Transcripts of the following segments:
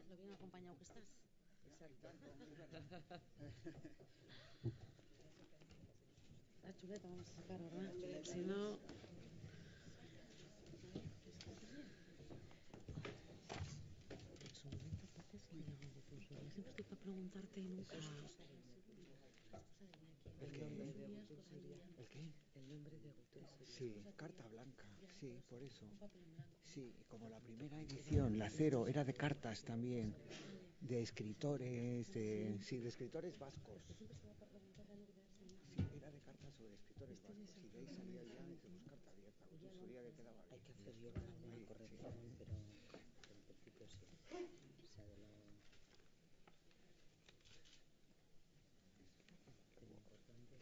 lo bien acompañado que estás. Exacto, es verdad. La chuleta vamos a sacar, ¿verdad? Si no... Siempre estoy para preguntarte y nunca... ¿El qué? ¿El qué? El nombre de Gutun Suria. Sí, carta blanca, sí, por eso. Sí, como la primera edición, la cero, era de cartas también, de escritores, de escritores vascos. Sí, era de cartas sobre escritores vascos y de ahí salía ya, dice, pues carta abierta, Gutun Suria que quedaba bien. Hay que hacer yo alguna corrección, pero en principio sí. O sea, de lo importante creo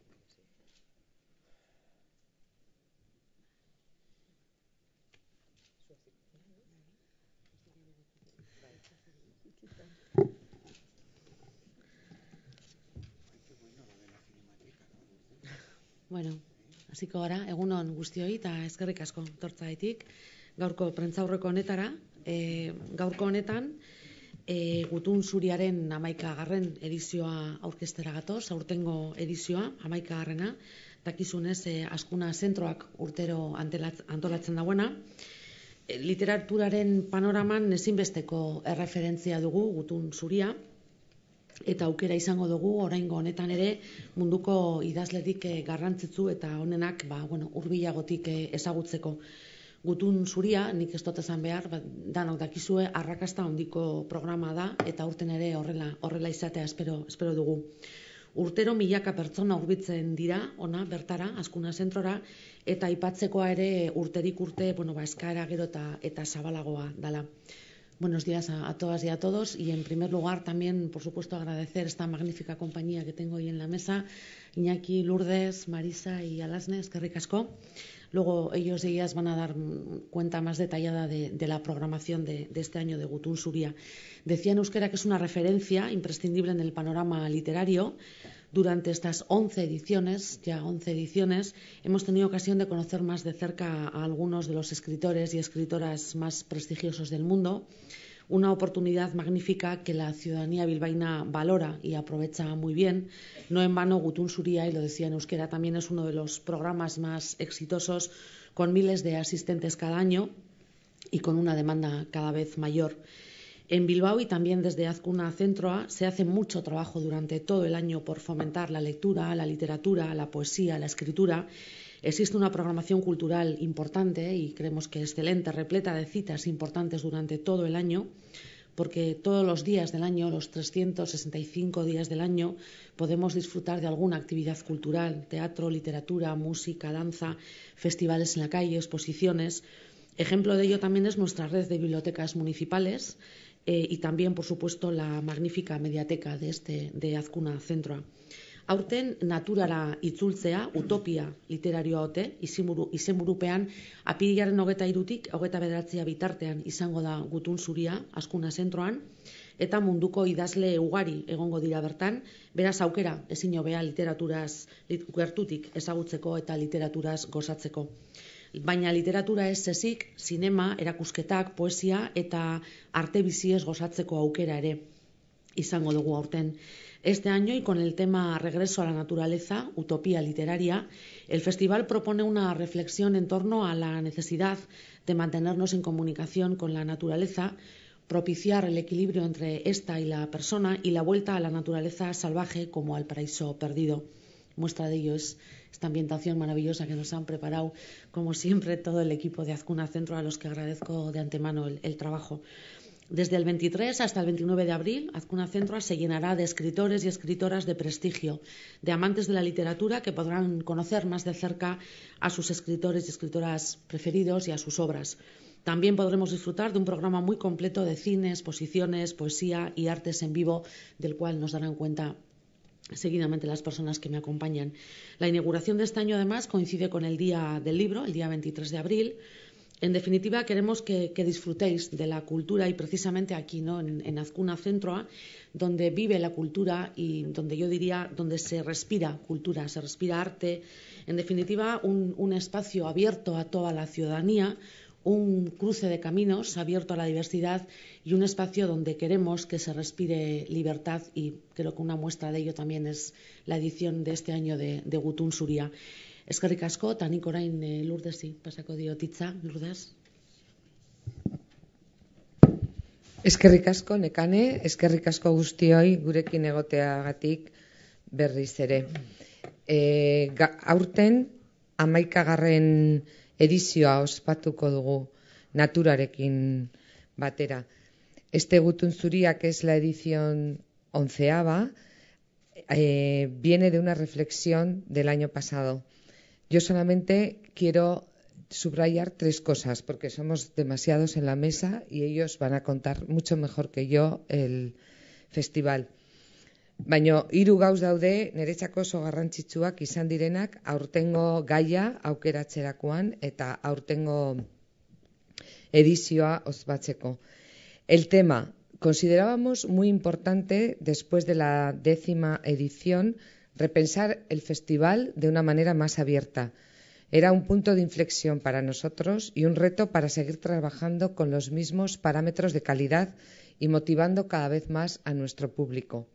que sí. Bueno, hasiko gara, egunon guztioi eta eskerrik asko tortzaitik gaurko prentzaurreko honetara. Gaurko honetan Gutun Suriaren 11. edizioa aurkeztera gatoz, aurtengo edizioa 11. Dakizunez, Azkuna zentroak urtero antolatzen dauena. Literaturaren panoraman ezinbesteko erreferentzia dugu Gutun Suria, eta aukera izango dugu oraingo honetan ere munduko idazlerik garrantzitsu eta honenak hurbilagotik ezagutzeko. Gutun Suria, nik ez dut esan behar, danok dakizue arrakasta handiko programa da eta aurten ere horrela izatea espero dugu. Urtero milaka pertsona hurbiltzen dira ona bertara, Azkuna zentrora, eta aipatzekoa ere urterik urte, eskaera gero eta zabalagoa dela. Buenos días a todas y a todos, y en primer lugar también, por supuesto, agradecer esta magnífica compañía que tengo hoy en la mesa, Iñaki, Lourdes, Marisa y Alasne, eskerrik asko. Luego ellos y ellas van a dar cuenta más detallada de la programación de este año de Gutun Suria. Decía en euskera que es una referencia imprescindible en el panorama literario. Durante estas 11 ediciones, hemos tenido ocasión de conocer más de cerca a algunos de los escritores y escritoras más prestigiosos del mundo. Una oportunidad magnífica que la ciudadanía bilbaína valora y aprovecha muy bien. No en vano, Gutun Suria, y lo decía en euskera, también es uno de los programas más exitosos, con miles de asistentes cada año y con una demanda cada vez mayor. En Bilbao y también desde Azkuna Zentroa se hace mucho trabajo durante todo el año por fomentar la lectura, la literatura, la poesía, la escritura. Existe una programación cultural importante y creemos que excelente, repleta de citas importantes durante todo el año, porque todos los días del año, los 365 días del año, podemos disfrutar de alguna actividad cultural: teatro, literatura, música, danza, festivales en la calle, exposiciones. Ejemplo de ello también es nuestra red de bibliotecas municipales y también, por supuesto, la magnífica mediateca de Azkuna Zentroa. Aurten naturara itzultzea, utopia literarioa ote, izenburupean apirilaren 23-tik 29 bitartean izango da Gutun Suria Azkuna Zentroan, eta munduko idazle ugari egongo dira bertan, beraz aukera ezin hobea literaturaz gertutik ezagutzeko eta literaturaz gozatzeko. Baina literatura ez ezik, sinema, erakusketak, poesia eta arte biziez gozatzeko aukera ere izango dugu aurten. Este año, y con el tema Regreso a la Naturaleza, Utopía Literaria, el festival propone una reflexión en torno a la necesidad de mantenernos en comunicación con la naturaleza, propiciar el equilibrio entre esta y la persona y la vuelta a la naturaleza salvaje como al paraíso perdido. Muestra de ello es esta ambientación maravillosa que nos han preparado, como siempre, todo el equipo de Azkuna Centro, a los que agradezco de antemano el trabajo. Desde el 23 hasta el 29 de abril, Azkuna Zentroa se llenará de escritores y escritoras de prestigio, de amantes de la literatura que podrán conocer más de cerca a sus escritores y escritoras preferidos y a sus obras. También podremos disfrutar de un programa muy completo de cine, exposiciones, poesía y artes en vivo, del cual nos darán cuenta seguidamente las personas que me acompañan. La inauguración de este año, además, coincide con el Día del Libro, el día 23 de abril. En definitiva, queremos que disfrutéis de la cultura, y precisamente aquí, ¿no?, en Azkuna Zentroa, donde vive la cultura y donde yo diría donde se respira cultura, se respira arte. En definitiva, un espacio abierto a toda la ciudadanía, un cruce de caminos abierto a la diversidad y un espacio donde queremos que se respire libertad, y creo que una muestra de ello también es la edición de este año de Gutun Zuria. Eskerrik asko, eta nik orain Lurdesi pasako diot hitza. Lourdes. Eskerrik asko, Nekane, eskerrik asko guztioi gurekin egoteagatik berriz ere. Aurten 11. edizioa ospatuko dugu naturarekin batera. Este Gutun Zuria, que es la edición 11ª, viene de una reflexión del año pasado. Yo solamente quiero subrayar 3 cosas, porque somos demasiados en la mesa y ellos van a contar mucho mejor que yo el festival. Baina 3 gauz daude niretzako oso garrantzitsuak izan direnak aurtengo gaia aukeratzerakoan eta aurtengo edizioa ospatzeko. El tema. Considerábamos muy importante, después de la 10ª edición, repensar el festival de una manera más abierta. Era un punto de inflexión para nosotros y un reto para seguir trabajando con los mismos parámetros de calidad y motivando cada vez más a nuestro público.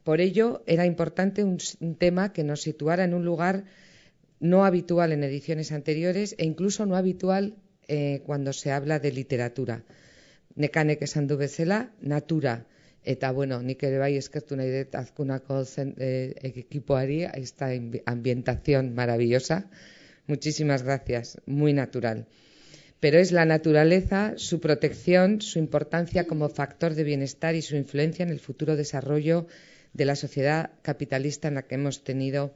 Por ello, era importante un tema que nos situara en un lugar no habitual en ediciones anteriores e incluso no habitual cuando se habla de literatura. Nekanek esan du bezala, natura. Eta, bueno, nik ere bai eskertu nahi dut Azkunako equipoari, esta ambientación maravillosa. Muchísimas gracias, muy natural. Pero es la naturaleza, su protección, su importancia como factor de bienestar y su influencia en el futuro desarrollo de la sociedad capitalista en la que hemos tenido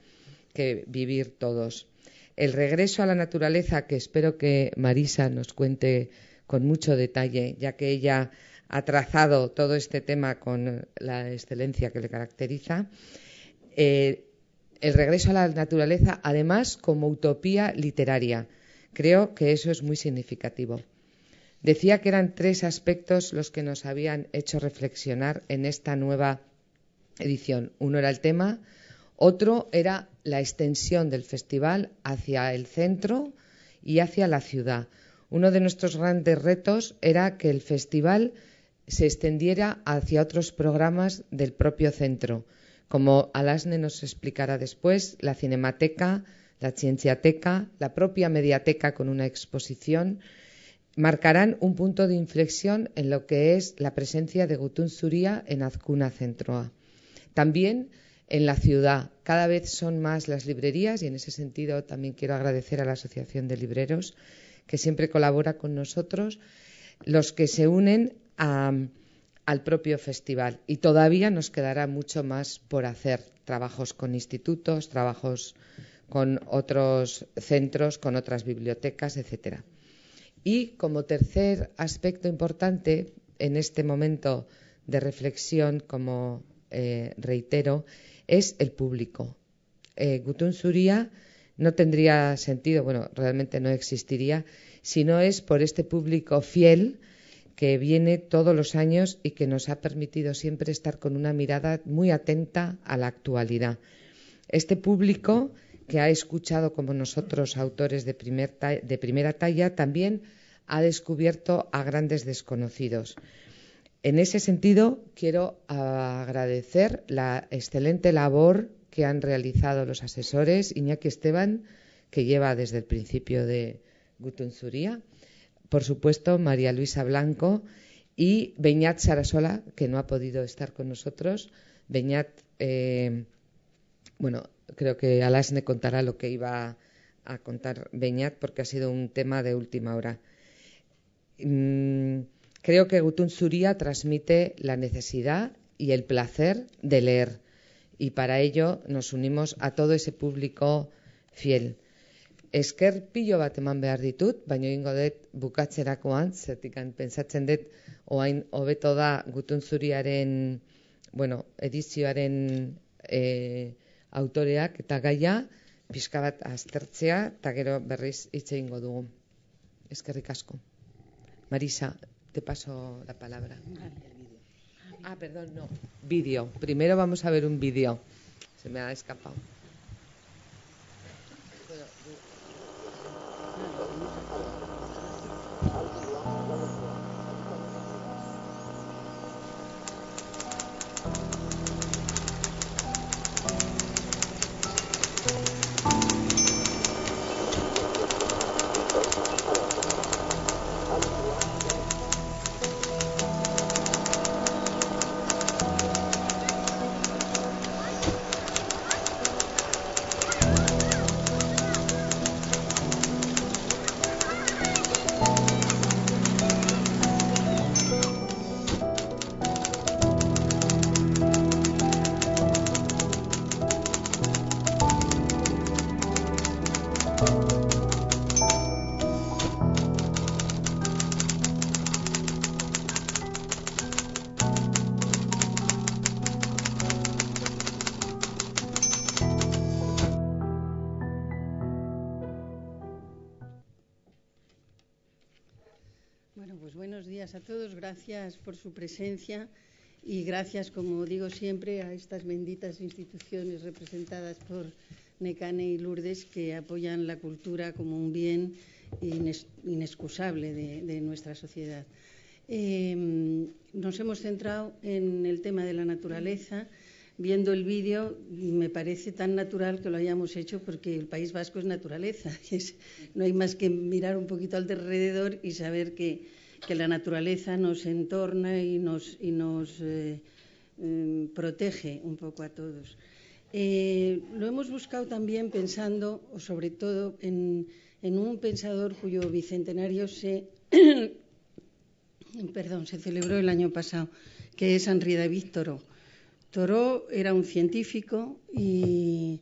que vivir todos. El regreso a la naturaleza, que espero que Marisa nos cuente con mucho detalle, ya que ella ha trazado todo este tema con la excelencia que le caracteriza. El regreso a la naturaleza, además, como utopía literaria. Creo que eso es muy significativo. Decía que eran 3 aspectos los que nos habían hecho reflexionar en esta nueva edición. Uno era el tema, otro era la extensión del festival hacia el centro y hacia la ciudad. Uno de nuestros grandes retos era que el festival se extendiera hacia otros programas del propio centro, como Alasne nos explicará después, la Cinemateca, la Cienciateca, la propia Mediateca con una exposición, marcarán un punto de inflexión en lo que es la presencia de Gutun Zuria en Azkuna Zentroa. También en la ciudad, cada vez son más las librerías y en ese sentido también quiero agradecer a la Asociación de Libreros, que siempre colabora con nosotros, los que se unen al propio festival. Y todavía nos quedará mucho más por hacer, trabajos con institutos, trabajos con otros centros, con otras bibliotecas, etcétera. Y como tercer aspecto importante en este momento de reflexión, como reitero, es el público. Gutun Zuria no tendría sentido, bueno, realmente no existiría, si no es por este público fiel que viene todos los años y que nos ha permitido siempre estar con una mirada muy atenta a la actualidad. Este público que ha escuchado, como nosotros, autores de primera talla, también ha descubierto a grandes desconocidos. En ese sentido, quiero agradecer la excelente labor que han realizado los asesores, Iñaki Esteban, que lleva desde el principio de Gutun Zuria, por supuesto María Luisa Blanco y Beñat Sarasola, que no ha podido estar con nosotros. Beñat, bueno, creo que Alasne contará lo que iba a contar Beñat porque ha sido un tema de última hora. Creo que Gutun Zuria transmite la necesidad y el placer de leer y para ello nos unimos a todo ese público fiel. Esker pilo bat eman behar ditut, baina egingo dut bukatzerakoan, zertik pentsatzen dut orain hobeto da Gutun Zuriaren, bueno, edizioaren autoreak eta gaia pixka bat aztertzea eta gero berriz hitz egingo dugu. Eskerrik asko. Marisa, te paso la palabra. Ah, perdón, no. Vídeo. Primero vamos a ver un vídeo. Se me ha escapado. Bueno, pues buenos días a todos. Gracias por su presencia y gracias, como digo siempre, a estas benditas instituciones representadas por Nekane y Lourdes que apoyan la cultura como un bien inexcusable de nuestra sociedad. Nos hemos centrado en el tema de la naturaleza. Viendo el vídeo, me parece tan natural que lo hayamos hecho porque el País Vasco es naturaleza. No hay más que mirar un poquito alrededor y saber que la naturaleza nos entorna y nos protege un poco a todos. Lo hemos buscado también pensando, o sobre todo, en un pensador cuyo bicentenario se celebró el año pasado, que es Henri David Thoreau. Thoreau era un científico y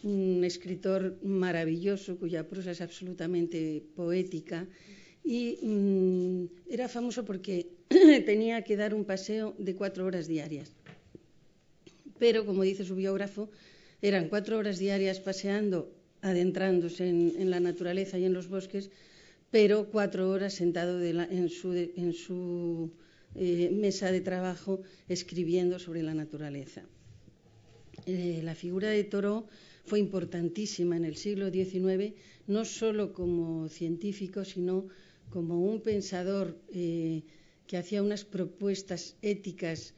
un escritor maravilloso cuya prosa es absolutamente poética y era famoso porque tenía que dar un paseo de 4 horas diarias. Pero, como dice su biógrafo, eran 4 horas diarias paseando, adentrándose en la naturaleza y en los bosques, pero 4 horas sentado en su mesa de trabajo escribiendo sobre la naturaleza. La figura de Thoreau fue importantísima en el siglo XIX, no solo como científico, sino como un pensador que hacía unas propuestas éticas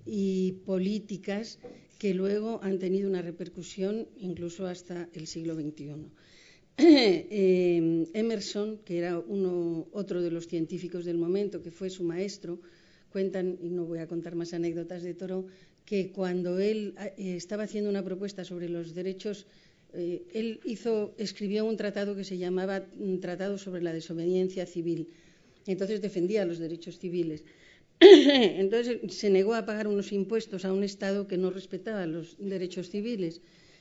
y políticas que luego han tenido una repercusión incluso hasta el siglo XXI. Emerson, que era otro de los científicos del momento, que fue su maestro, cuentan, y no voy a contar más anécdotas de Thoreau, que cuando él estaba haciendo una propuesta sobre los derechos, él escribió un tratado que se llamaba Tratado sobre la desobediencia civil. Entonces defendía los derechos civiles. Entonces se negó a pagar unos impuestos a un Estado que no respetaba los derechos civiles.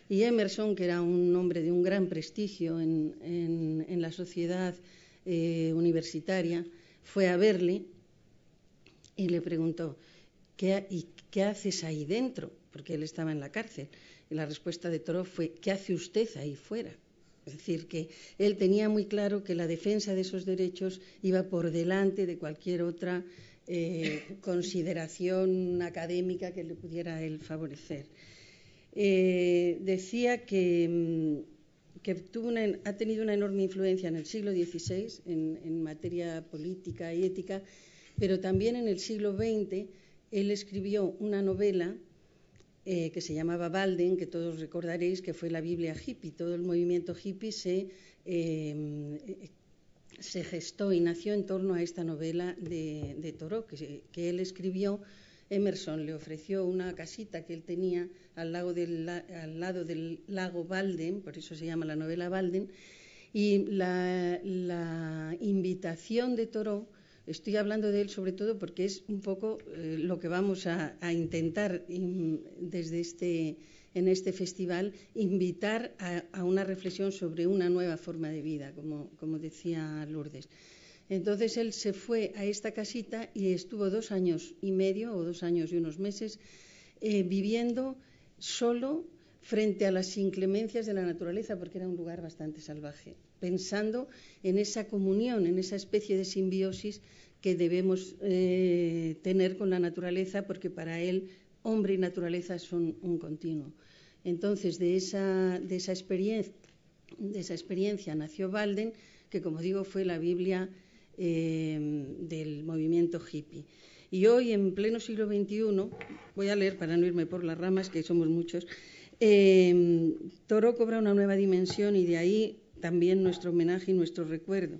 Y Emerson, que era un hombre de un gran prestigio en la sociedad universitaria, fue a verle y le preguntó, ¿qué haces ahí dentro? Porque él estaba en la cárcel. Y la respuesta de Thoreau fue, ¿qué hace usted ahí fuera? Es decir, que él tenía muy claro que la defensa de esos derechos iba por delante de cualquier otra consideración académica que le pudiera a él favorecer. Decía que ha tenido una enorme influencia en el siglo XVI en materia política y ética, pero también en el siglo XX él escribió una novela que se llamaba Walden, que todos recordaréis que fue la Biblia hippie. Todo el movimiento hippie se gestó y nació en torno a esta novela de Thoreau, que él escribió. Emerson le ofreció una casita que él tenía al lado del lago Walden, por eso se llama la novela Walden, y la invitación de Thoreau, estoy hablando de él sobre todo porque es un poco lo que vamos a intentar en este festival, invitar a una reflexión sobre una nueva forma de vida, como decía Lourdes. Entonces él se fue a esta casita y estuvo 2 años y medio o 2 años y unos meses viviendo solo frente a las inclemencias de la naturaleza, porque era un lugar bastante salvaje, pensando en esa comunión, en esa especie de simbiosis que debemos tener con la naturaleza, porque para él hombre y naturaleza son un continuo. Entonces de esa experiencia nació Walden, que como digo fue la Biblia del movimiento hippie. Y hoy, en pleno siglo XXI, voy a leer para no irme por las ramas, que somos muchos, Thoreau cobra una nueva dimensión y de ahí también nuestro homenaje y nuestro recuerdo.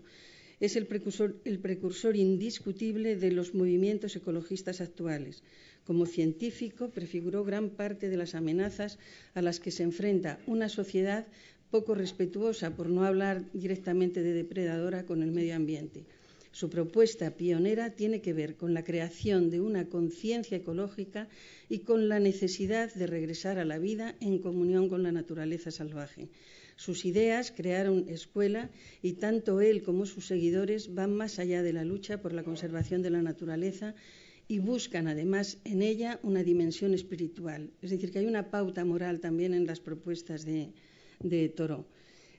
Es el precursor indiscutible de los movimientos ecologistas actuales. Como científico, prefiguró gran parte de las amenazas a las que se enfrenta una sociedad poco respetuosa, por no hablar directamente de depredadora, con el medio ambiente. Su propuesta pionera tiene que ver con la creación de una conciencia ecológica y con la necesidad de regresar a la vida en comunión con la naturaleza salvaje. Sus ideas crearon escuela y tanto él como sus seguidores van más allá de la lucha por la conservación de la naturaleza y buscan además en ella una dimensión espiritual. Es decir, que hay una pauta moral también en las propuestas de Thoreau.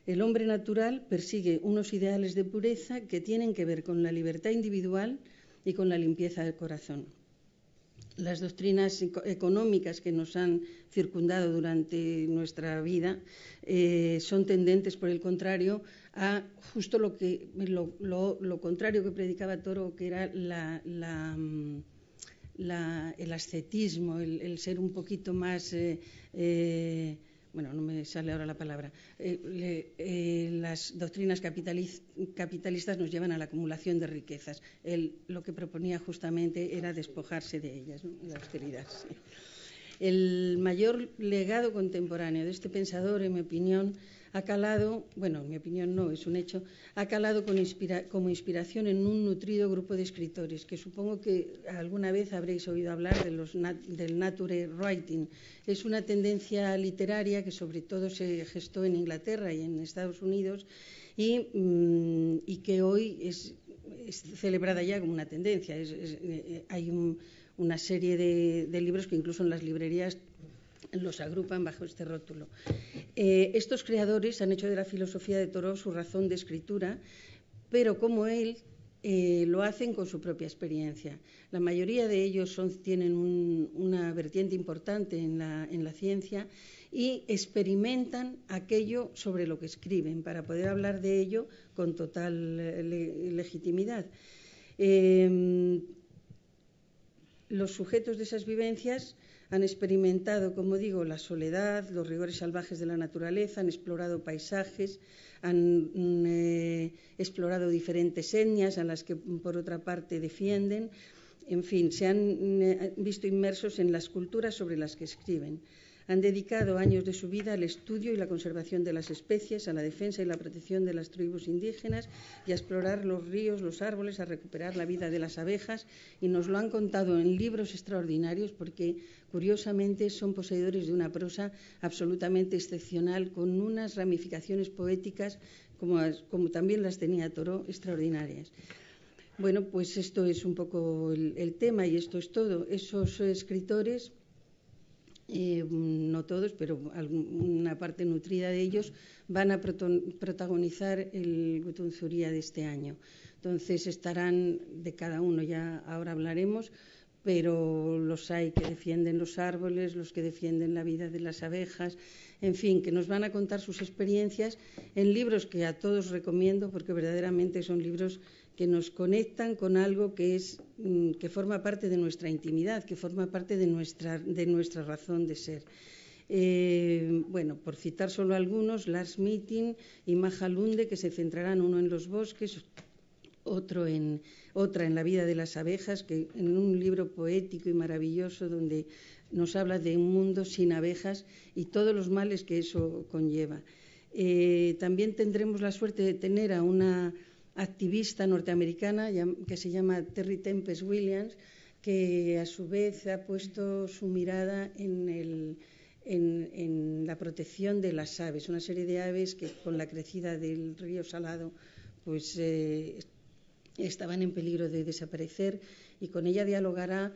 El hombre natural persigue unos ideales de pureza que tienen que ver con la libertad individual y con la limpieza del corazón. Las doctrinas económicas que nos han circundado durante nuestra vida son tendentes, por el contrario, a justo lo contrario que predicaba Thoreau, que era el ascetismo, el ser un poquito más... bueno, no me sale ahora la palabra. Las doctrinas capitalistas nos llevan a la acumulación de riquezas. Él lo que proponía justamente era despojarse de ellas, ¿no? La austeridad. Sí. El mayor legado contemporáneo de este pensador, en mi opinión, ha calado, bueno, en mi opinión no, es un hecho, ha calado como inspiración en un nutrido grupo de escritores, que supongo que alguna vez habréis oído hablar del Nature Writing. Es una tendencia literaria que sobre todo se gestó en Inglaterra y en Estados Unidos y que hoy es celebrada ya como una tendencia. Hay una serie de libros que incluso en las librerías los agrupan bajo este rótulo. Estos creadores han hecho de la filosofía de Thoreau su razón de escritura, pero como él, lo hacen con su propia experiencia. La mayoría de ellos tienen una vertiente importante en la ciencia y experimentan aquello sobre lo que escriben para poder hablar de ello con total legitimidad. Los sujetos de esas vivencias han experimentado, como digo, la soledad, los rigores salvajes de la naturaleza, han explorado paisajes, han explorado diferentes etnias a las que, por otra parte, defienden. En fin, se han visto inmersos en las culturas sobre las que escriben. Han dedicado años de su vida al estudio y la conservación de las especies, a la defensa y la protección de las tribus indígenas y a explorar los ríos, los árboles, a recuperar la vida de las abejas, y nos lo han contado en libros extraordinarios porque, curiosamente, son poseedores de una prosa absolutamente excepcional, con unas ramificaciones poéticas, como también las tenía Thoreau, extraordinarias. Bueno, pues esto es un poco el tema y esto es todo. Esos escritores... no todos, pero una parte nutrida de ellos van a protagonizar el Gutunzuría de este año. Entonces estarán de cada uno, ya ahora hablaremos, pero los hay que defienden los árboles, los que defienden la vida de las abejas, en fin, que nos van a contar sus experiencias en libros que a todos recomiendo porque verdaderamente son libros que nos conectan con algo que forma parte de nuestra intimidad, que forma parte de nuestra razón de ser. Bueno, por citar solo algunos, Lars Meeting y Maja Lunde, que se centrarán uno en los bosques, otra en la vida de las abejas, que en un libro poético y maravilloso donde nos habla de un mundo sin abejas y todos los males que eso conlleva. También tendremos la suerte de tener a una activista norteamericana que se llama Terry Tempest Williams, que a su vez ha puesto su mirada en la protección de las aves, una serie de aves que con la crecida del río Salado pues estaban en peligro de desaparecer, y con ella dialogará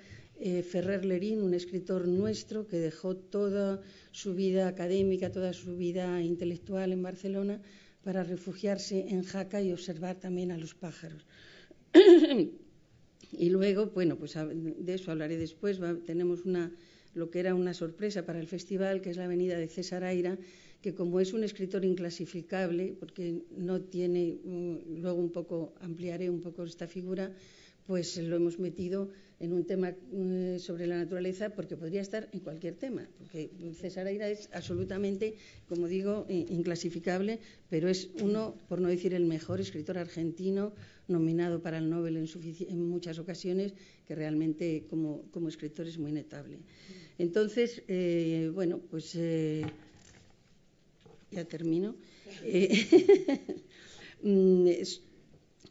Ferrer Lerín, un escritor nuestro que dejó toda su vida académica, toda su vida intelectual en Barcelona para refugiarse en Jaca y observar también a los pájaros. Y luego, bueno, pues de eso hablaré después. Tenemos lo que era una sorpresa para el festival, que es la venida de César Aira, que como es un escritor inclasificable, porque no tiene, luego ampliaré un poco esta figura, pues lo hemos metido en un tema sobre la naturaleza, porque podría estar en cualquier tema, porque César Aira es absolutamente, como digo, inclasificable, pero es uno, por no decir el mejor escritor argentino, nominado para el Nobel en muchas ocasiones, que realmente como escritor es muy notable. Entonces, bueno, pues ya termino.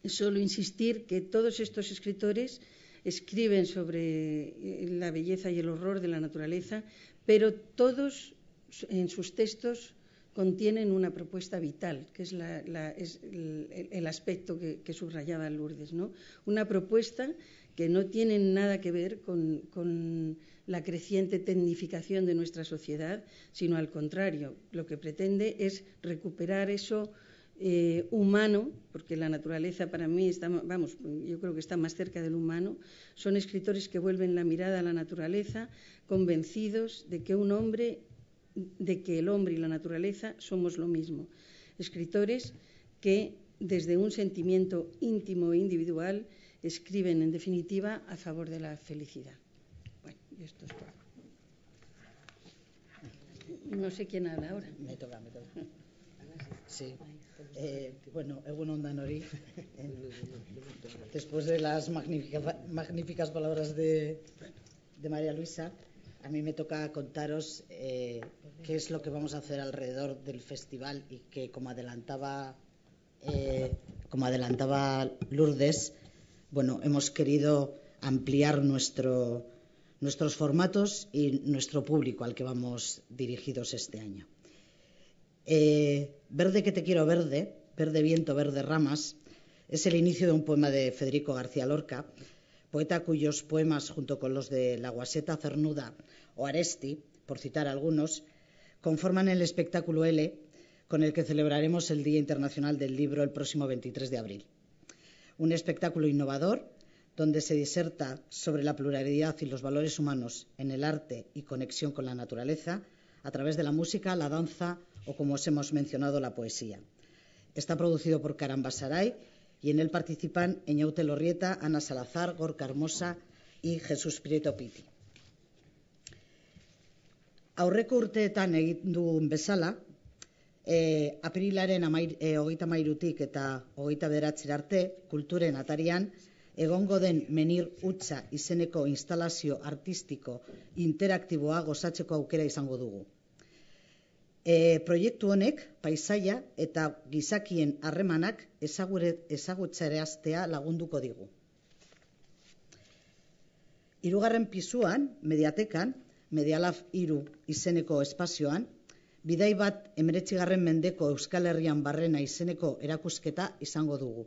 Solo insistir que todos estos escritores escriben sobre la belleza y el horror de la naturaleza, pero todos en sus textos contienen una propuesta vital, que es el aspecto que subrayaba Lourdes, ¿no? Una propuesta que no tiene nada que ver con la creciente tecnificación de nuestra sociedad, sino al contrario, lo que pretende es recuperar eso humano, porque la naturaleza para mí yo creo que está más cerca del humano. Son escritores que vuelven la mirada a la naturaleza, convencidos de que el hombre y la naturaleza somos lo mismo. Escritores que desde un sentimiento íntimo e individual escriben en definitiva a favor de la felicidad. Bueno, y esto es todo. No sé quién habla ahora. Me toca. Sí. Bueno, egunon danori. Después de las magníficas palabras de María Luisa, a mí me toca contaros qué es lo que vamos a hacer alrededor del festival y que, como adelantaba Lourdes, bueno, hemos querido ampliar nuestros formatos y nuestro público al que vamos dirigidos este año. Verde que te quiero verde, verde viento, verde ramas, es el inicio de un poema de Federico García Lorca, poeta cuyos poemas, junto con los de La Guaseta Cernuda o Aresti, por citar algunos, conforman el espectáculo L, con el que celebraremos el Día Internacional del Libro el próximo 23 de abril. Un espectáculo innovador, donde se diserta sobre la pluralidad y los valores humanos en el arte y conexión con la naturaleza, a través de la música, la danza o, como os hemos mencionado, la poesía. Está producido por Carambasaray y en él participan Eñaute Lorrieta, Ana Salazar, Gorka Hermosa y Jesús Prieto Piti. Aurreko urteetan egin dugun bezala, apirilaren 33 eta 29 arte, kulturen atarian, egongo den Menir Hutsa izeneko instalazio artistiko interaktiboa gozatzeko aukera izango dugu. Proiektu honek paisaia eta gizakien harremanak ezagutzaraztea lagunduko digu. Hirugarren pisuan, Mediatekan, Medialab 3 izeneko espazioan, bidai bat 19. mendeko Euskal Herrian barrena izeneko erakusketa izango dugu.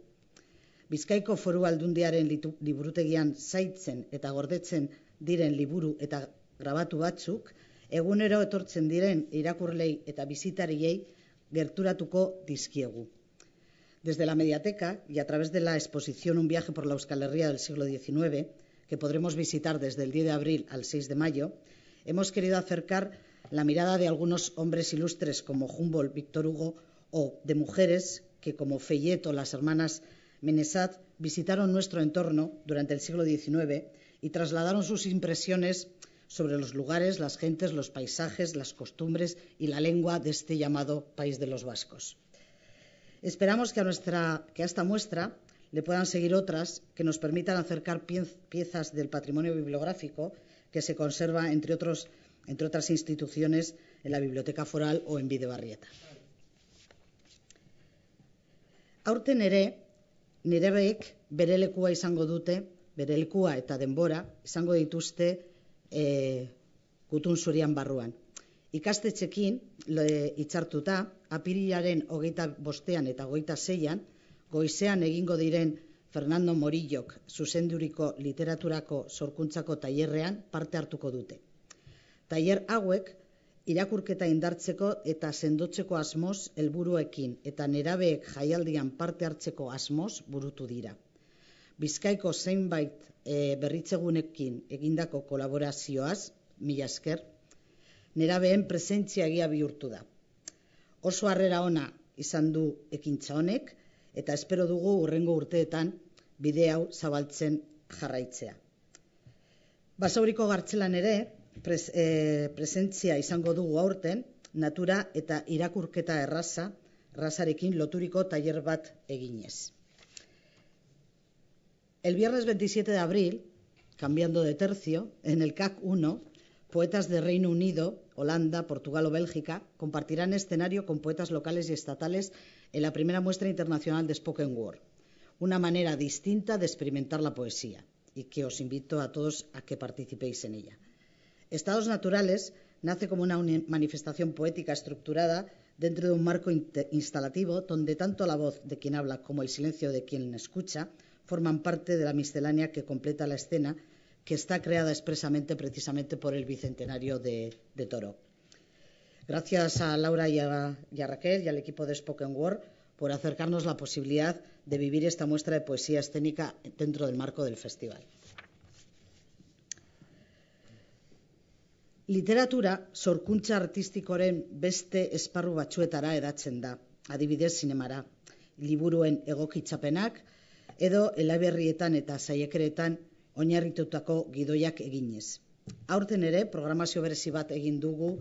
Bizkaiko Foru Aldundiaren liburutegian zaitzen eta gordetzen diren liburu eta grabatu batzuk, egunero etortzen diren irakurlei eta bisitariei gerturatuko dizkiegu. Desde la Mediateca y a través de la exposición Un viaje por la Euskal Herria del siglo XIX, que podremos visitar desde el 10 de abril al 6 de mayo, hemos querido acercar la mirada de algunos hombres ilustres como Humboldt, Víctor Hugo, o de mujeres que, como Feyet o las hermanas Menesat, visitaron nuestro entorno durante el siglo XIX y trasladaron sus impresiones sobre los lugares, las gentes, los paisajes, las costumbres y la lengua de este llamado País de los Vascos. Esperamos que a esta muestra le puedan seguir otras que nos permitan acercar piezas del patrimonio bibliográfico que se conserva, entre otras instituciones, en la Biblioteca Foral o en Bidebarrieta. Aurten ere, nirebeek bere lekua izango dute, bere lekua eta denbora izango dituzte Gutun Zurian barruan. Ikastetxekin hitzartuta, apirilaren 25 eta 26 goizean egingo diren Fernando Morillok zuzenduriko literaturako sorkuntzako tailerrean parte hartuko dute. Tailer hauek irakurketa indartzeko eta sendotzeko asmoz helburuekin eta nerabeek jaialdian parte hartzeko asmoz burutu dira. Bizkaiko zeinbait berritzegunekin egindako kolaborazioaz, mila esker, nerabeen presentzia egia bihurtu da. Oso harrera ona izan du ekintza honek eta espero dugu hurrengo urteetan bide hau zabaltzen jarraitzea. Basauriko Gartzelan ere presentzia izango dugu aurten, natura eta irakurketa errazarekin loturiko tailer bat eginez. El viernes 27 de abril, cambiando de tercio, en el CAC 1, poetas de Reino Unido, Holanda, Portugal o Bélgica compartirán escenario con poetas locales y estatales en la primera muestra internacional de Spoken Word, una manera distinta de experimentar la poesía, y que os invito a todos a que participéis en ella. Estados Naturales nace como una manifestación poética estructurada dentro de un marco instalativo donde tanto la voz de quien habla como el silencio de quien escucha forman parte de la miscelánea que completa la escena, que está creada expresamente precisamente por el bicentenario de Toro. Gracias a Laura y a Raquel y al equipo de Spoken Word por acercarnos la posibilidad de vivir esta muestra de poesía escénica dentro del marco del festival. Literatura sorkuntza artistikoren beste esparru batzuetara hedatzen da, adibidez zinemara, liburuen egokitzapenak edo eleberrietan eta saiakeretan oinarritutako gidoiak eginez. Aurten ere, programazio berezi bat egin dugu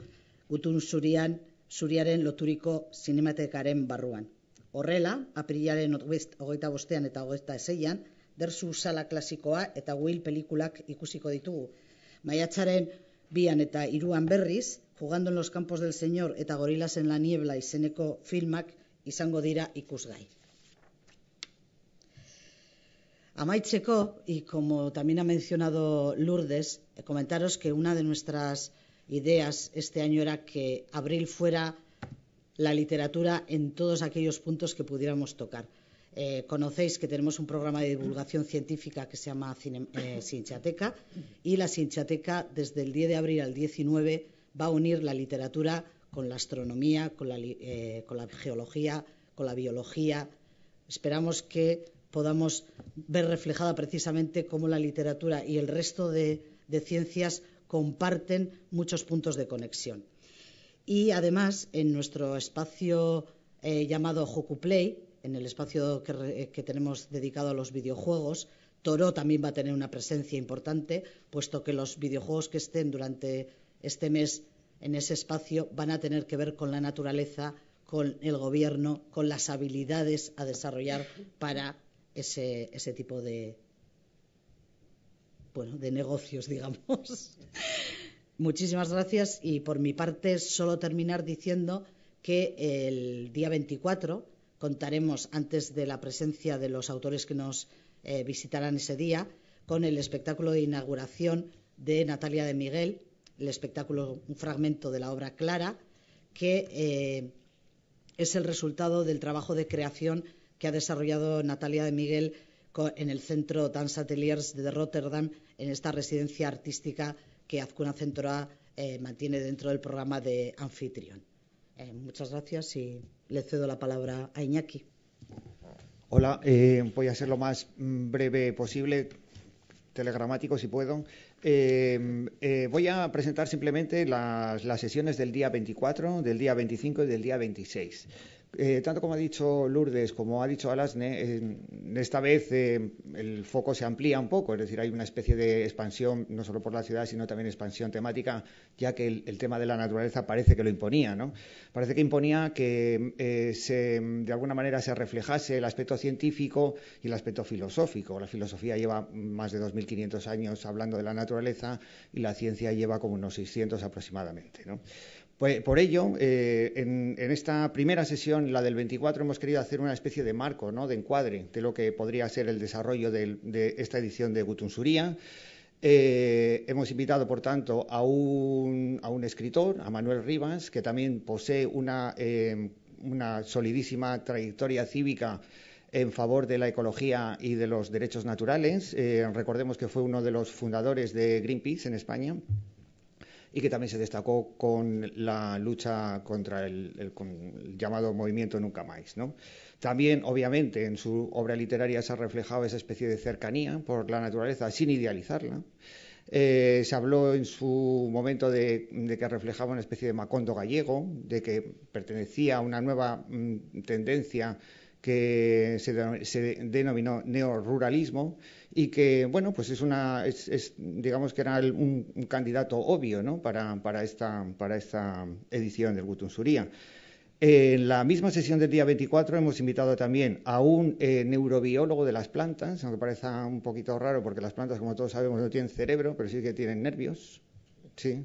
Gutun Zuriaren loturiko zinematekaren barruan. Horrela, apirilaren 25 eta 26 Dersu Sala klasikoa eta Will pelikulak ikusiko ditugu. Maiatzaren 2 eta 3 berriz, Jugando en los campos del Señor eta Gorilas en la niebla izeneko filmak izango dira ikusgai. Amaitzeko, y como también ha mencionado Lourdes, comentaros que una de nuestras ideas este año era que abril fuera la literatura en todos aquellos puntos que pudiéramos tocar. Conocéis que tenemos un programa de divulgación científica que se llama Cienciateca, y la Cienciateca desde el 10 de abril al 19 va a unir la literatura con la astronomía, con la geología, con la biología. Esperamos que podamos ver reflejada precisamente cómo la literatura y el resto de ciencias comparten muchos puntos de conexión. Y además, en nuestro espacio llamado Jocuplay, en el espacio que tenemos dedicado a los videojuegos, Toro también va a tener una presencia importante, puesto que los videojuegos que estén durante este mes en ese espacio van a tener que ver con la naturaleza, con el gobierno, con las habilidades a desarrollar para ese tipo de negocios, digamos. Muchísimas gracias, y por mi parte solo terminar diciendo que el día 24 contaremos, antes de la presencia de los autores que nos visitarán ese día, con el espectáculo de inauguración de Natalia de Miguel, el espectáculo, un fragmento de la obra Clara, que es el resultado del trabajo de creación que ha desarrollado Natalia de Miguel en el Centro Dance Ateliers de Rotterdam, en esta residencia artística que Azkuna Zentroa mantiene dentro del programa de Anfitrión. Muchas gracias y le cedo la palabra a Iñaki. Hola, voy a ser lo más breve posible, telegramático si puedo. Voy a presentar simplemente las sesiones del día 24, del día 25 y del día 26. Tanto como ha dicho Lourdes como ha dicho Alasne, esta vez el foco se amplía un poco, es decir, hay una especie de expansión no solo por la ciudad, sino también expansión temática, ya que el tema de la naturaleza parece que lo imponía, ¿no? Parece que imponía que de alguna manera se reflejase el aspecto científico y el aspecto filosófico. La filosofía lleva más de 2.500 años hablando de la naturaleza y la ciencia lleva como unos 600 aproximadamente, ¿no? Pues por ello, en esta primera sesión, la del 24, hemos querido hacer una especie de marco, ¿no?, de encuadre de lo que podría ser el desarrollo de esta edición de Gutun Zuria. Hemos invitado, por tanto, a un escritor, a Manuel Rivas, que también posee una solidísima trayectoria cívica en favor de la ecología y de los derechos naturales. Recordemos que fue uno de los fundadores de Greenpeace en España, y que también se destacó con la lucha contra el llamado movimiento Nunca Más, ¿no? También, obviamente, en su obra literaria se ha reflejado esa especie de cercanía por la naturaleza sin idealizarla. Se habló en su momento de que reflejaba una especie de Macondo gallego, de que pertenecía a una nueva tendencia que se denominó neoruralismo, y que, bueno, pues digamos que era un candidato obvio, ¿no?, para esta edición del Gutun Zuria. En la misma sesión del día 24 hemos invitado también a un neurobiólogo de las plantas, aunque parezca un poquito raro porque las plantas, como todos sabemos, no tienen cerebro, pero sí que tienen nervios. Sí.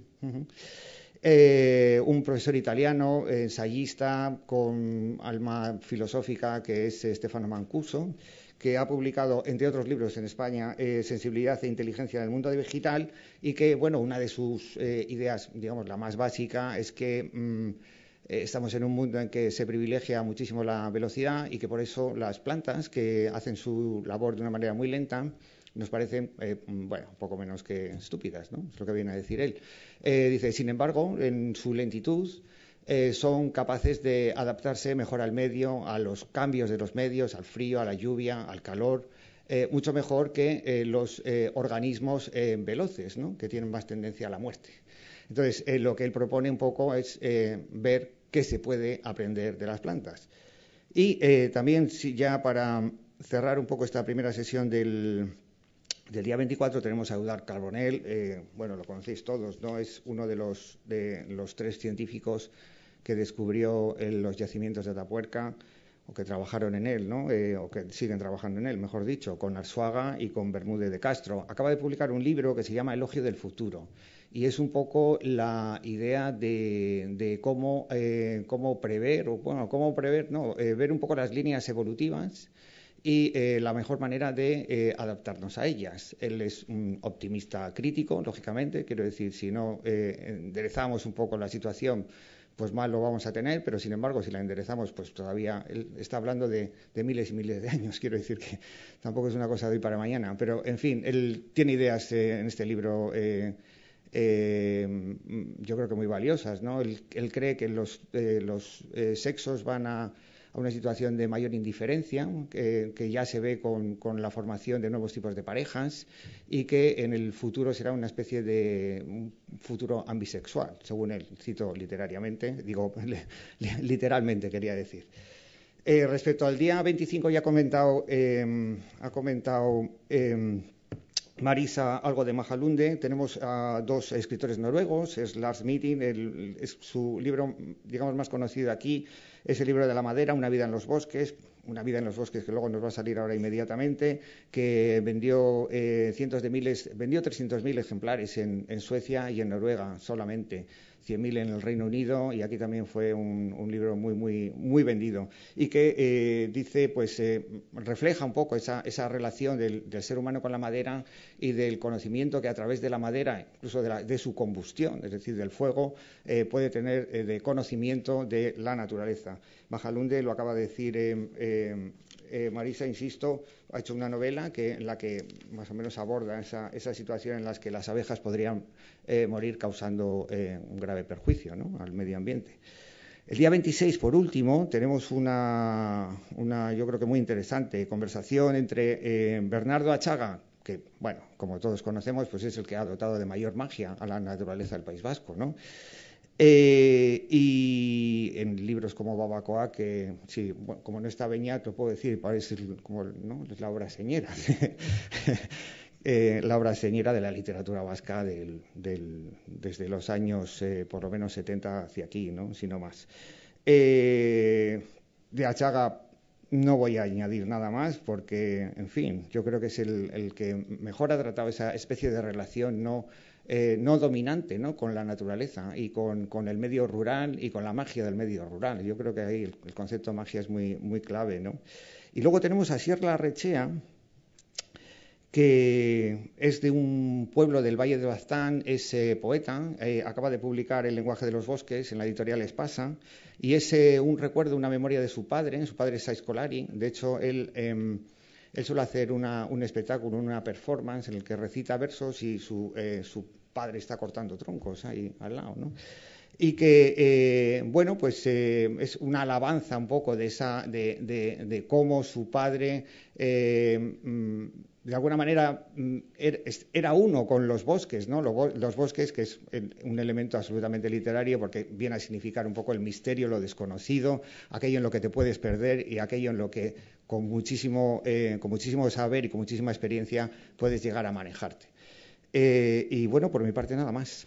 Un profesor italiano, ensayista con alma filosófica, que es Stefano Mancuso, que ha publicado, entre otros libros en España, Sensibilidad e Inteligencia en el Mundo Digital, y que, bueno, una de sus ideas, digamos, la más básica, es que estamos en un mundo en que se privilegia muchísimo la velocidad y que por eso las plantas que hacen su labor de una manera muy lenta nos parecen, bueno, poco menos que estúpidas, ¿no? Es lo que viene a decir él. Dice, sin embargo, en su lentitud son capaces de adaptarse mejor al medio, a los cambios de los medios, al frío, a la lluvia, al calor, mucho mejor que los organismos veloces, ¿no? Que tienen más tendencia a la muerte. Entonces, lo que él propone un poco es ver qué se puede aprender de las plantas. Y también, si ya para cerrar un poco esta primera sesión del día 24, tenemos a Eudald Carbonell. Bueno, lo conocéis todos, ¿no? Es uno de los 3 científicos que descubrió los yacimientos de Atapuerca, o que trabajaron en él, ¿no? O que siguen trabajando en él, mejor dicho, con Arzuaga y con Bermúdez de Castro. Acaba de publicar un libro que se llama Elogio del futuro, y es un poco la idea de cómo prever, o bueno, cómo prever, no, ver un poco las líneas evolutivas y la mejor manera de adaptarnos a ellas. Él es un optimista crítico, lógicamente, quiero decir, si no enderezamos un poco la situación, pues mal lo vamos a tener, pero sin embargo, si la enderezamos, pues todavía él está hablando de miles y miles de años. Quiero decir que tampoco es una cosa de hoy para mañana, pero en fin, él tiene ideas en este libro yo creo que muy valiosas, ¿no? Él cree que los sexos van a una situación de mayor indiferencia, que ya se ve con la formación de nuevos tipos de parejas, y que en el futuro será una especie de un futuro ambisexual, según él, cito literariamente, digo literalmente quería decir. Respecto al día 25 ya ha comentado Marisa algo de Majalunde. Tenemos a 2 escritores noruegos, es Lars Midtin, su libro, digamos, más conocido aquí es el libro de la madera, Una vida en los bosques, que luego nos va a salir ahora inmediatamente, que vendió vendió 300.000 ejemplares en Suecia y en Noruega solamente, 100.000 en el Reino Unido, y aquí también fue un libro muy, muy, muy vendido, y que dice, pues refleja un poco esa relación del ser humano con la madera y del conocimiento que a través de la madera, incluso de su combustión, es decir, del fuego, puede tener de conocimiento de la naturaleza. Majalunde, lo acaba de decir Marisa, insisto, ha hecho una novela en la que más o menos aborda esa situación en la que las abejas podrían morir causando un grave perjuicio, ¿no?, al medio ambiente. El día 26, por último, tenemos una yo creo que muy interesante conversación entre Bernardo Achaga, que, bueno, como todos conocemos, pues es el que ha dotado de mayor magia a la naturaleza del País Vasco, ¿no? Y en libros como Babacoa, que sí, bueno, como no está Beñat, puedo decir, parece como, ¿no?, es la obra señera, la obra señera de la literatura vasca desde los años por lo menos 70 hacia aquí, ¿no?, si no más. De Achaga no voy a añadir nada más porque, en fin, yo creo que es el que mejor ha tratado esa especie de relación no dominante, ¿no?, con la naturaleza y con el medio rural y con la magia del medio rural. Yo creo que ahí el concepto de magia es muy, muy clave, ¿no? Y luego tenemos a Asier Larrechea, que es de un pueblo del Valle de Baztán, es poeta, acaba de publicar El lenguaje de los bosques en la editorial Espasa, y es un recuerdo, una memoria de su padre es Sais Colari. De hecho, él suele hacer un espectáculo, una performance en el que recita versos y su padre está cortando troncos ahí al lado, ¿no? Y que, bueno, pues es una alabanza un poco de cómo su padre, de alguna manera, era uno con los bosques, ¿no? Los bosques, que es un elemento absolutamente literario, porque viene a significar un poco el misterio, lo desconocido, aquello en lo que te puedes perder y aquello en lo que con muchísimo saber y con muchísima experiencia puedes llegar a manejarte. Y bueno, por mi parte nada más.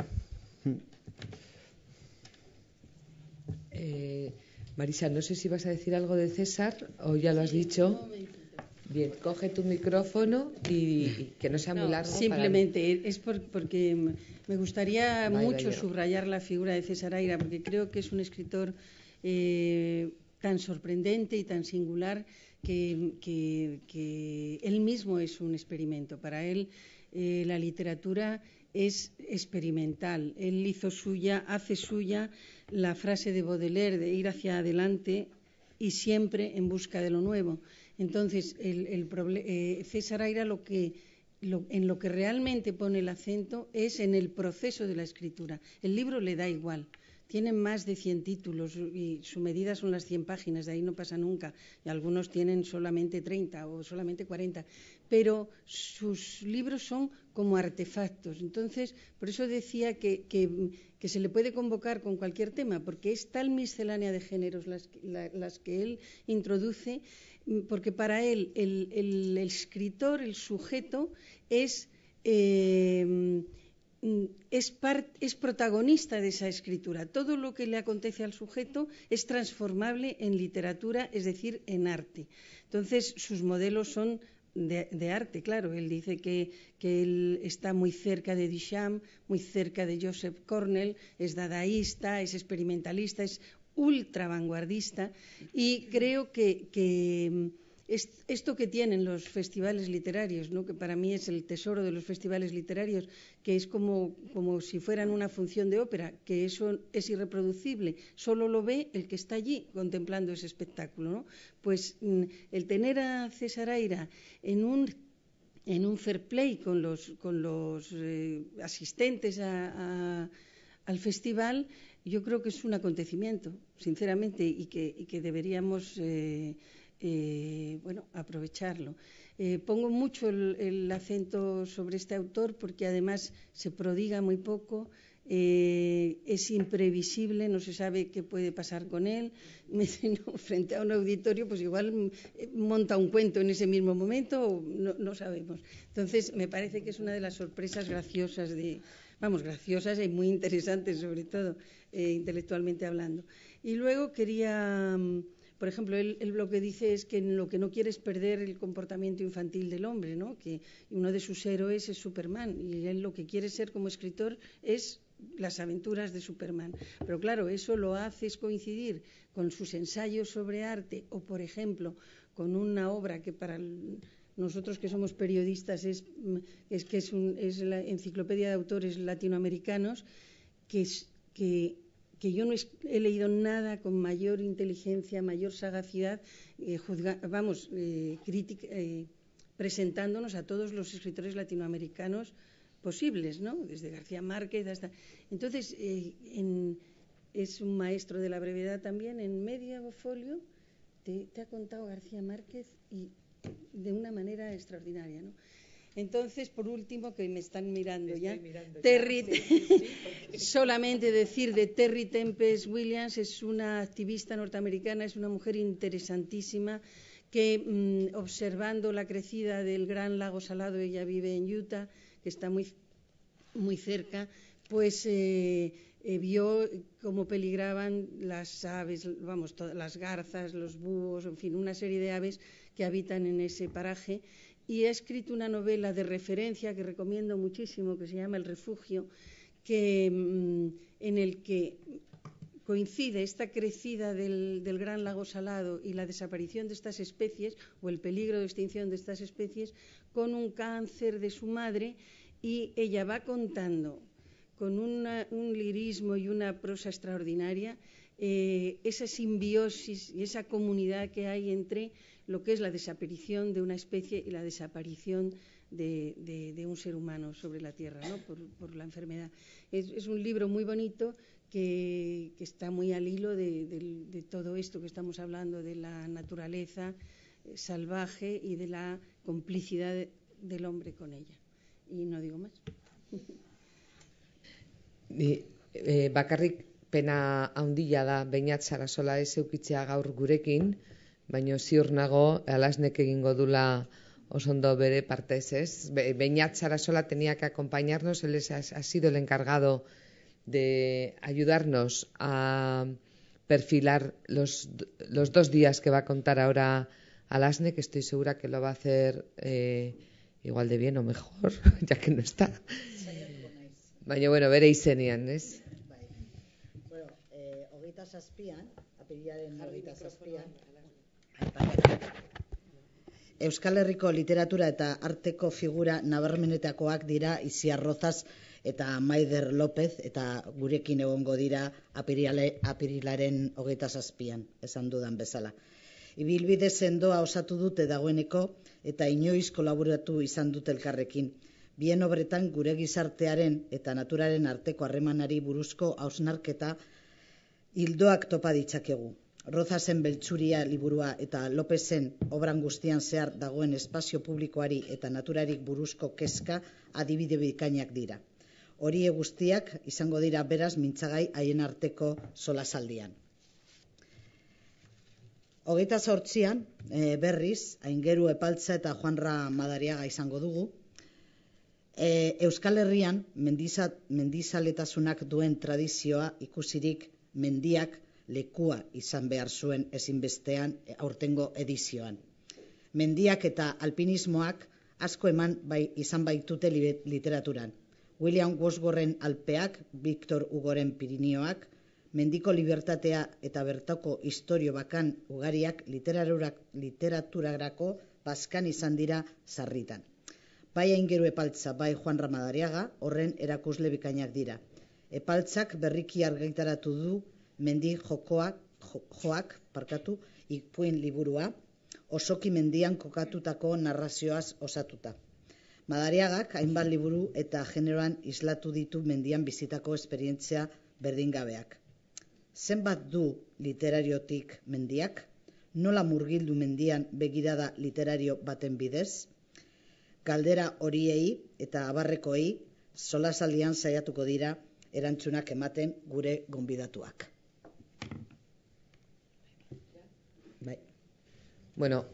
Marisa, no sé si vas a decir algo de César o ya lo has dicho. Bien, coge tu micrófono y que no sea muy largo. Simplemente es porque me gustaría mucho subrayar la figura de César Aira, porque creo que es un escritor tan sorprendente y tan singular que él mismo es un experimento. Para él la literatura es experimental. Él hace suya la frase de Baudelaire de ir hacia adelante y siempre en busca de lo nuevo. Entonces, César Aira en lo que realmente pone el acento es en el proceso de la escritura. El libro le da igual. Tienen más de 100 títulos y su medida son las 100 páginas, de ahí no pasa nunca. Y algunos tienen solamente 30 o solamente 40. Pero sus libros son como artefactos. Entonces, por eso decía que se le puede convocar con cualquier tema, porque es tal miscelánea de géneros las que él introduce, porque para él el escritor, el sujeto, es protagonista de esa escritura. Todo lo que le acontece al sujeto es transformable en literatura, es decir, en arte. Entonces, sus modelos son de arte, claro. Él dice que él está muy cerca de Duchamp, muy cerca de Joseph Cornell, es dadaísta, es experimentalista, es ultra vanguardista, y creo que esto que tienen los festivales literarios, ¿no?, que para mí es el tesoro de los festivales literarios, que es como si fueran una función de ópera, que eso es irreproducible, solo lo ve el que está allí contemplando ese espectáculo, ¿no? Pues el tener a César Aira en un fair play con los asistentes al festival, yo creo que es un acontecimiento, sinceramente, y que deberíamos aprovecharlo. Pongo mucho el acento sobre este autor porque además se prodiga muy poco, es imprevisible, no se sabe qué puede pasar con él. Frente a un auditorio, pues igual monta un cuento en ese mismo momento, no sabemos. Entonces, me parece que es una de las sorpresas graciosas graciosas y muy interesantes, sobre todo intelectualmente hablando. Y luego quería, por ejemplo, él lo que dice es que lo que no quiere es perder el comportamiento infantil del hombre, ¿no? Que uno de sus héroes es Superman, y él lo que quiere ser como escritor es las aventuras de Superman. Pero claro, eso lo haces coincidir con sus ensayos sobre arte, o por ejemplo, con una obra que para nosotros que somos periodistas es la Enciclopedia de Autores Latinoamericanos, que yo no he leído nada con mayor inteligencia, mayor sagacidad, presentándonos a todos los escritores latinoamericanos posibles, ¿no? Desde García Márquez hasta... Entonces, es un maestro de la brevedad también. En medio folio te ha contado García Márquez y de una manera extraordinaria, ¿no? Entonces, por último, que me están mirando ya, solamente decir de Terry Tempest Williams, es una activista norteamericana, es una mujer interesantísima que observando la crecida del gran lago salado, ella vive en Utah, que está muy, muy cerca, pues vio cómo peligraban las aves, las garzas, los búhos, en fin, una serie de aves que habitan en ese paraje, y ha escrito una novela de referencia que recomiendo muchísimo, que se llama El refugio, en el que coincide esta crecida del gran lago salado y la desaparición de estas especies, o el peligro de extinción de estas especies, con un cáncer de su madre, y ella va contando con un lirismo y una prosa extraordinaria esa simbiosis y esa comunidad que hay entre lo que es la desaparición de una especie y la desaparición de un ser humano sobre la Tierra, ¿no? por la enfermedad. Es un libro muy bonito que está muy al hilo de todo esto que estamos hablando, de la naturaleza salvaje y de la complicidad del hombre con ella. Y no digo más. Bakarrik pena handia da Beñat Sarasola ez eukitzea gaur gurekin, baina ziur nago Alasnek egingo dula oso ondo bere partez, ez? Beñat Sarasola tenía que acompañarnos, él ha sido el encargado de ayudarnos a perfilar los 2 días que va a contar ahora Alasnek, que estoy segura que lo va a hacer igual de bien o mejor, ya que no está. Baina, bueno, bere izenean, ez? Bueno, 27an, apirilaren 27an, Euskal Herriko literatura eta arteko figura nabarmenetakoak dira Isiar Rozas eta Maider López, eta gurekin egongo dira apirilaren 27an, esan dudan bezala. Ibilbide sendoa osatu dute dagoeneko eta inoiz kolaboratu izan dute elkarrekin. Bien obretan gure gizartearen eta naturaren arteko harremanari buruzko hausnarketa hildoak topa ditzakegu. Rozasen Beltzuria liburua eta Lopezen obran guztian zehar dagoen espazio publikoari eta naturarik buruzko kezka adibide bikainak dira. Hori guztiak izango dira beraz mintzagai haien arteko solasaldian. 28an berriz Aingeru Epaltza eta Juanra Madariaga izango dugu. Euskal Herrian mendizaletasunak duen tradizioa ikusirik mendiak lekua izan behar zuen ezinbestean aurtengo edizioan. Mendiak eta alpinismoak asko eman izan baitute literaturan. William Wordsworthen Alpeak, Victor Hugoren Pirinioak, mendiko libertatea eta bertako istorio bakan ugariak literaturarako bazkan izan dira sarritan. Bai Aingeru Epaltza, bai Juanra Madariaga horren erakusle bikainak dira. Epaltzak berriki argitaratu du mendi joak ipuin liburua, osoki mendian kokatutako narrazioaz osatuta. Madariagak hainbat liburu eta generoan islatu ditu mendian bizitako esperientzia berdingabeak. Zenbat du literariotik mendiak? Nola murgildu mendian begirada literario baten bidez? Galdera horiei eta abarrekoei solasaldian saiatuko dira erantzunak ematen gure gonbidatuak. Bai. Bueno,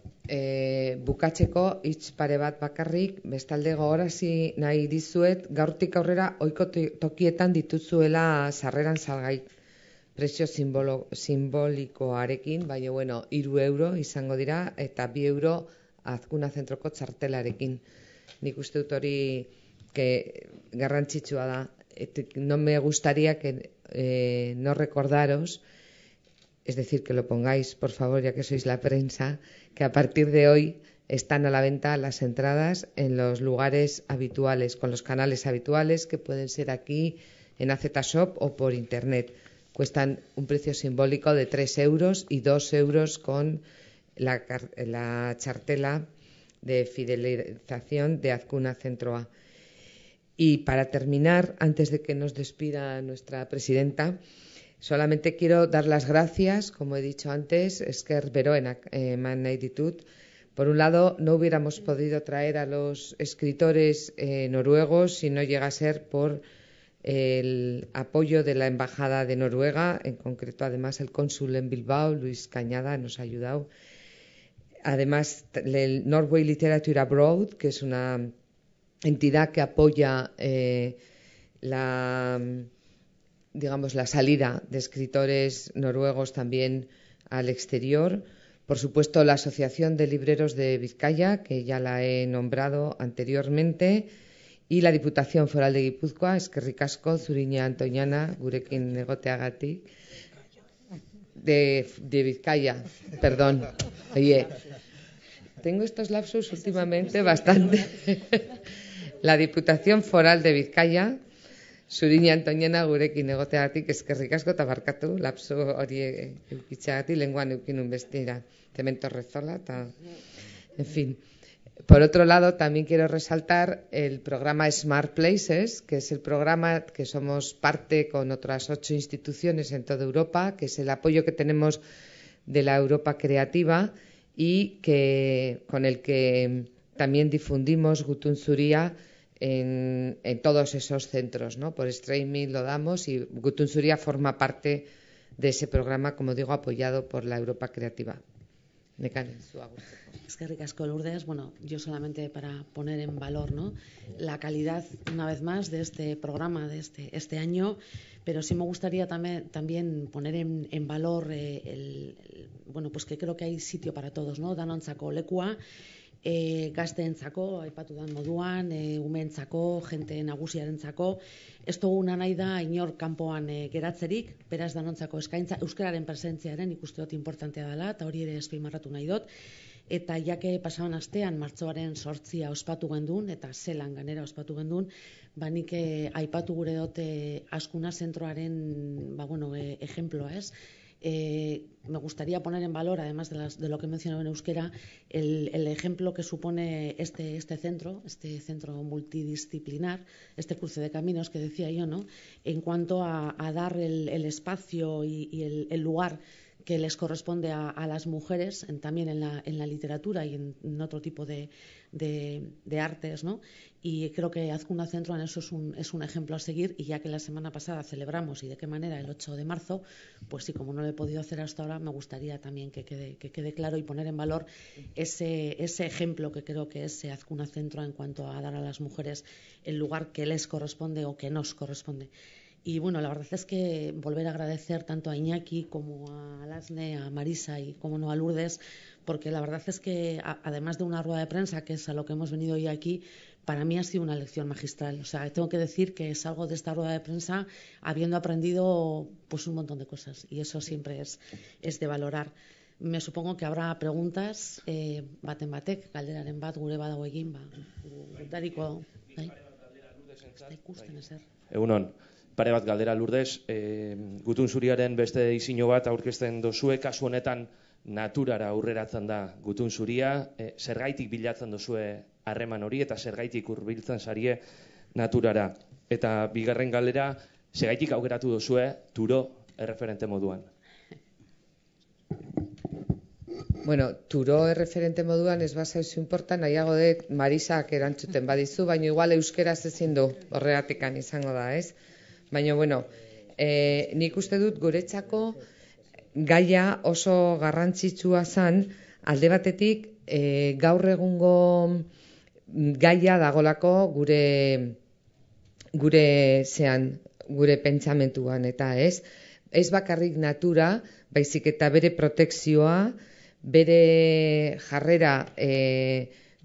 bukatzeko hitz pare bat bakarrik, bestalde gogorarazi nahi dizuet, gaurtik aurrera ohiko tokietan dituzuela sarreran salgai prezio simbolikoarekin, baina bueno, 3 euro izango dira eta 2 euro Azkuna zentroko txartelarekin. Nik uste dut hori garrantzitsua da. No me gustaría que no recordaros, es decir, que lo pongáis, por favor, ya que sois la prensa, que a partir de hoy están a la venta las entradas en los lugares habituales, con los canales habituales, que pueden ser aquí en AZ Shop o por internet. Cuestan un precio simbólico de 3 euros y 2 euros con la chartela de fidelización de Azkuna Centro A. Y para terminar, antes de que nos despida nuestra presidenta, solamente quiero dar las gracias, como he dicho antes, esker beroenak eman nahi ditut. Por un lado, no hubiéramos podido traer a los escritores noruegos si no llega a ser por el apoyo de la Embajada de Noruega, en concreto además el cónsul en Bilbao, Luis Cañada, nos ha ayudado. Además, el Norway Literature Abroad, que es una entidad que apoya la salida de escritores noruegos también al exterior. Por supuesto, la Asociación de Libreros de Vizcaya, que ya la he nombrado anteriormente, y la Diputación Foral de Guipúzcoa, eskerrik asko, Zuriña Antoñana, gurekin egoteagatik. De Vizcaya, perdón. Oye, tengo estos lapsus últimamente bastante. La Diputación Foral de Vizcaya, Zuriña Antoñana, gurekin egoteagatik, eskerrik asko eta barkatu, lapsu hori eukitzeagatik, lenguan eukinun bestira, Cemento Rezola, en fin. Por otro lado, también quiero resaltar el programa Smart Places, que es el programa que somos parte con otras 8 instituciones en toda Europa, que es el apoyo que tenemos de la Europa Creativa y con el que también difundimos Gutun Zuria en todos esos centros, ¿no? Por streaming lo damos y Gutun Zuria forma parte de ese programa, como digo, apoyado por la Europa Creativa. Eskerrik asko, Lourdes. Bueno, yo solamente para poner en valor, ¿no?, la calidad, una vez más, de este programa de este año, pero sí me gustaría también poner en valor bueno, pues que creo que hay sitio para todos, ¿no? Danontzako lekua, gazteentzako, aipatu dan moduan, umeentzako, jente nagusiarentzako, ez duguna nahi da inor kanpoan geratzerik, beraz danontzako eskaintza, euskararen presentziaren ikuste dut importantea dela, eta hori ere azpimarratu nahi dut. eta jake pasaban astean martxoaren 8 ospatu gendun, eta zelan ganera ospatu gendun, nik aipatu gure dut Azkuna zentroaren ejemploa, ez? Me gustaría poner en valor, además de lo que he mencionado en euskera, el ejemplo que supone este centro multidisciplinar, este cruce de caminos que decía yo, ¿no? En cuanto a dar el espacio y el lugar que les corresponde a las mujeres, también en la literatura y en otro tipo de artes, ¿no? Y creo que Azkuna Centro en eso es un ejemplo a seguir, y ya que la semana pasada celebramos, y de qué manera, el 8 de marzo, pues sí, como no lo he podido hacer hasta ahora, me gustaría también que quede claro y poner en valor ese ejemplo que creo que es Azkuna Centro en cuanto a dar a las mujeres el lugar que les corresponde o que nos corresponde. Y bueno, la verdad es que volver a agradecer tanto a Iñaki como a Lasne, a Marisa y como no a Lourdes, porque la verdad es que además de una rueda de prensa, que es a lo que hemos venido hoy aquí, para mí ha sido una lección magistral. O sea, tengo que decir que salgo de esta rueda de prensa habiendo aprendido pues un montón de cosas, y eso siempre es de valorar. Me supongo que habrá preguntas, baten batek, galderaren bat gure badago egin, gutariko, ikusten ezer. Egunon. Pare bat galdera, Lourdes, Gutun Zuriaren beste edizio bat aurkezten dozue, kasu honetan naturara aurreratzen da Gutun Zuria, zergaitik bilatzen dozue harreman hori eta zergaitik hurbiltzen zarie naturara. Eta bigarren galdera, zergaitik aukeratu dozue Turo erreferente moduan? Bueno, Turo erreferente moduan ez bazaizu inporta, nahiago dut Marisak erantzuten badizu, baina igual euskeraz ezin du, horregatikan izango da, ez? Baina, bueno, nik uste dut guretzako gaia oso garrantzitsua zen, alde batetik gaur egungo gaia dagolako gure pentsamentuan, eta ez bakarrik natura, baizik eta bere protekzioa, bere jarrera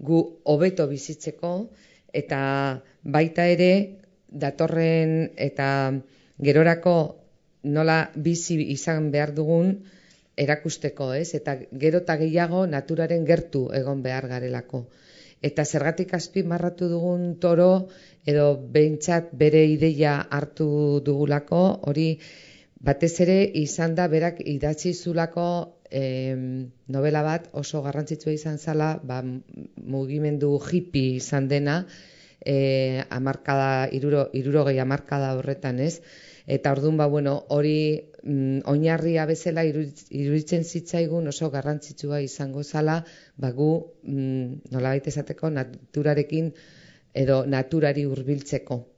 gu hobeto bizitzeko, eta baita ere datorren eta gerorako nola bizi izan behar dugun erakusteko, eta gero eta gehiago naturaren gertu egon behar garelako. Eta zergatik azpimarratu dugun Toro, edo behintzat bere ideia hartu dugulako, hori batez ere izan da berak idatzi zulako novela bat oso garrantzitsua izan zala, mugimendu hippie izan dena, hirurogei hamarkada horretan, ez? Eta orduan, hori oinarria bezala iruditzen zitzaigun oso garrantzitsua izango zala, gu nolabait esateko naturarekin edo naturari hurbiltzeko.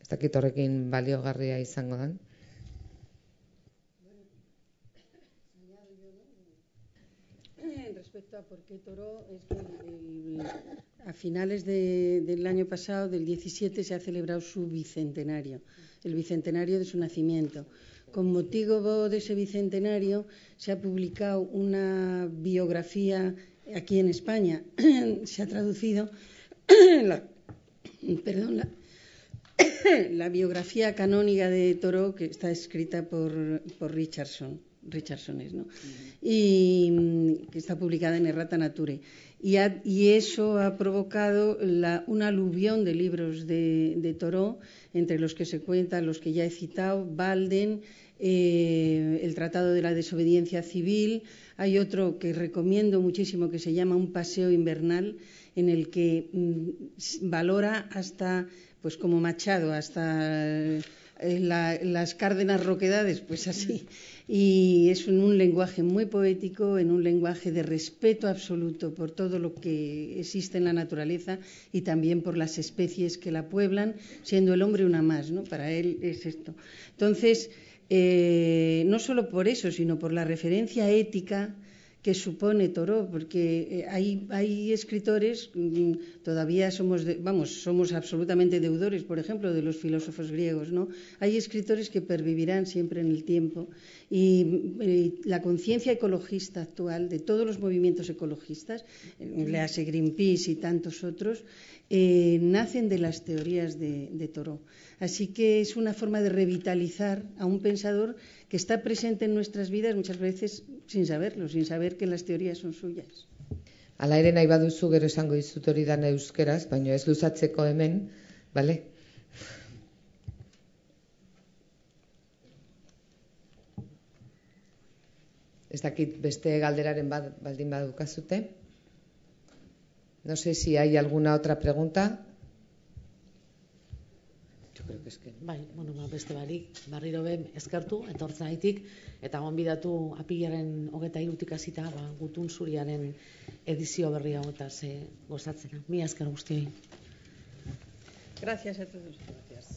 Ez dakit horrekin baliogarria izango da. Respecto a por qué Toro, es que a finales del año pasado, del 17, se ha celebrado su bicentenario, el bicentenario de su nacimiento. Con motivo de ese bicentenario se ha publicado una biografía aquí en España. Se ha traducido la biografía canónica de Toro, que está escrita por Richardson, ¿no? Y que está publicada en Errata Nature. Y eso ha provocado un aluvión de libros de Toro, entre los que se cuentan los que ya he citado, Walden, el Tratado de la Desobediencia Civil. Hay otro que recomiendo muchísimo que se llama Un paseo invernal, en el que valora hasta, pues como Machado, hasta las Cárdenas Roquedades, pues así. Y es en un lenguaje muy poético, en un lenguaje de respeto absoluto por todo lo que existe en la naturaleza y también por las especies que la pueblan, siendo el hombre una más, ¿no? Para él es esto. Entonces, no solo por eso, sino por la referencia ética que supone Toro, porque hay escritores, todavía somos absolutamente deudores, por ejemplo, de los filósofos griegos, ¿no? Hay escritores que pervivirán siempre en el tiempo, y la conciencia ecologista actual de todos los movimientos ecologistas, léase Greenpeace y tantos otros, nacen de las teorías de Toro. Así que es una forma de revitalizar a un pensador que está presente en nuestras vidas muchas veces sin saberlo, sin saber que las teorías son suyas. Hala ere nahi baduzu gero esango dizut hori dan euskeraz, baina ez luzatzeko hemen, bale? Ez dakit beste galderaren baldin badukazute. No sé si hay alguna otra pregunta. Yo creo que es que... Bai, bueno, beste barik, barriro ben eskertu, etortzen gaitik, eta gonbidatu apilaren 23 hasita, Gutun Zuriaren edizio berri hauetaz gozatzera. Mila esker guztioi. Gracias a todos. Gracias.